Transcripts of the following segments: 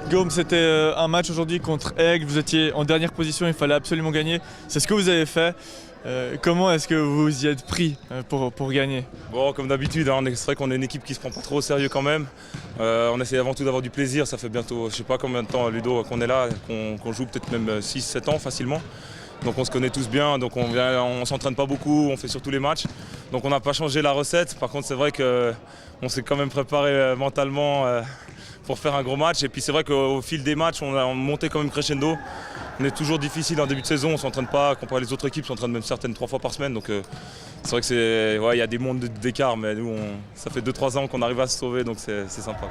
Guillaume, c'était un match aujourd'hui contre Aigle, vous étiez en dernière position, il fallait absolument gagner. C'est ce que vous avez fait. Comment est-ce que vous y êtes pris pour gagner? Bon, comme d'habitude, hein, c'est vrai qu'on est une équipe qui se prend pas trop au sérieux quand même. On essaie avant tout d'avoir du plaisir, ça fait bientôt, je sais pas combien de temps, Ludo, qu'on est là, qu'on joue peut-être même 6-7 ans facilement. Donc on se connaît tous bien, donc on s'entraîne pas beaucoup, on fait surtout les matchs. Donc on n'a pas changé la recette, par contre c'est vrai qu'on s'est quand même préparé mentalement pour faire un gros match. Et puis c'est vrai qu'au fil des matchs, on a monté quand même crescendo. On est toujours difficile en début de saison, on ne s'entraîne pas, comparé les autres équipes, on s'entraîne même certaines 3 fois par semaine. Donc c'est vrai que y a des mondes d'écart, mais nous, ça fait 2-3 ans qu'on arrive à se sauver, donc c'est sympa.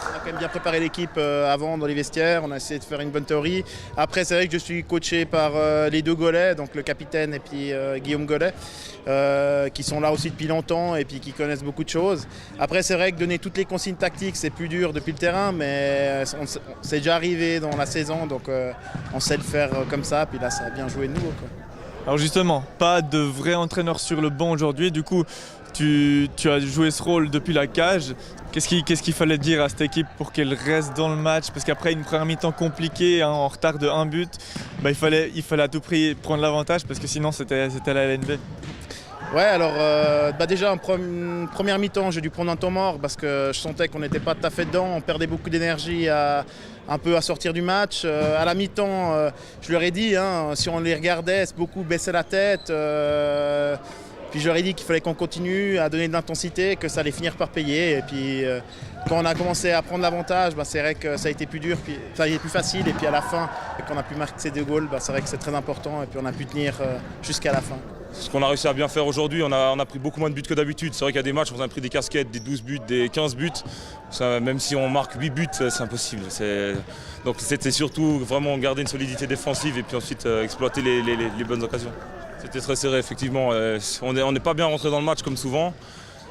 On a quand même bien préparé l'équipe avant dans les vestiaires, on a essayé de faire une bonne théorie. Après c'est vrai que je suis coaché par les deux Golais, donc le capitaine et puis Guillaume Golais, qui sont là aussi depuis longtemps et puis qui connaissent beaucoup de choses. Après c'est vrai que donner toutes les consignes tactiques c'est plus dur depuis le terrain, mais c'est déjà arrivé dans la saison, donc on sait le faire comme ça, puis là ça a bien joué de nouveau, quoi. Alors justement, pas de vrai entraîneur sur le banc aujourd'hui, du coup tu as joué ce rôle depuis la cage. Qu'est-ce qu'il fallait dire à cette équipe pour qu'elle reste dans le match? Parce qu'après une première mi-temps compliquée, hein, en retard de 1 but, il fallait à tout prix prendre l'avantage parce que sinon c'était la LNB. Ouais, alors déjà en première mi-temps, j'ai dû prendre un temps mort parce que je sentais qu'on n'était pas tout à fait dedans, on perdait beaucoup d'énergie un peu à sortir du match. À la mi-temps, je leur ai dit, hein, si on les regardait, beaucoup baissaient la tête. Puis je leur ai dit qu'il fallait qu'on continue à donner de l'intensité, que ça allait finir par payer. Et puis quand on a commencé à prendre l'avantage, c'est vrai que ça a été plus dur, puis ça a été plus facile. Et puis à la fin, quand on a pu marquer ces 2 goals, c'est vrai que c'est très important. Et puis on a pu tenir jusqu'à la fin. Ce qu'on a réussi à bien faire aujourd'hui, on a pris beaucoup moins de buts que d'habitude. C'est vrai qu'il y a des matchs où on a pris des casquettes, des 12 buts, des 15 buts. Ça, même si on marque 8 buts, c'est impossible. Donc c'était surtout vraiment garder une solidité défensive et puis ensuite exploiter les bonnes occasions. C'était très serré, effectivement. On n'est pas bien rentré dans le match comme souvent.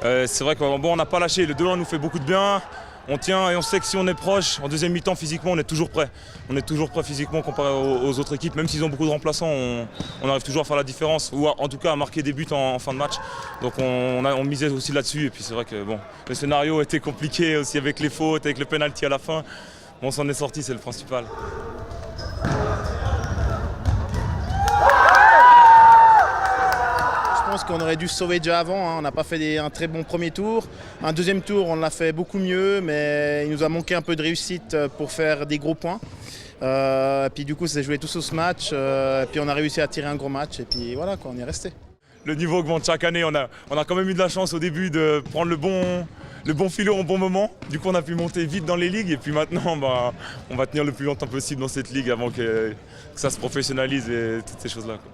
C'est vrai qu'on n'a pas lâché. Le 2-1 nous fait beaucoup de bien. On tient et on sait que si on est proche, en deuxième mi-temps, physiquement, on est toujours prêt. On est toujours prêt physiquement comparé aux autres équipes. Même s'ils ont beaucoup de remplaçants, on arrive toujours à faire la différence. Ou en tout cas à marquer des buts en fin de match. Donc on misait aussi là-dessus. Et puis c'est vrai que le scénario était compliqué aussi avec les fautes, avec le penalty à la fin. On s'en est sorti, c'est le principal. Je pense qu'on aurait dû se sauver déjà avant, hein. On n'a pas fait un très bon premier tour. Un deuxième tour, on l'a fait beaucoup mieux, mais il nous a manqué un peu de réussite pour faire des gros points. Puis du coup, ça s'est joué tout sur ce match. Puis on a réussi à tirer un gros match et puis voilà, on y est resté. Le niveau augmente chaque année. On a quand même eu de la chance au début de prendre le bon filon au bon moment. Du coup, on a pu monter vite dans les ligues et puis maintenant, on va tenir le plus longtemps possible dans cette ligue avant que ça se professionnalise et toutes ces choses-là, quoi.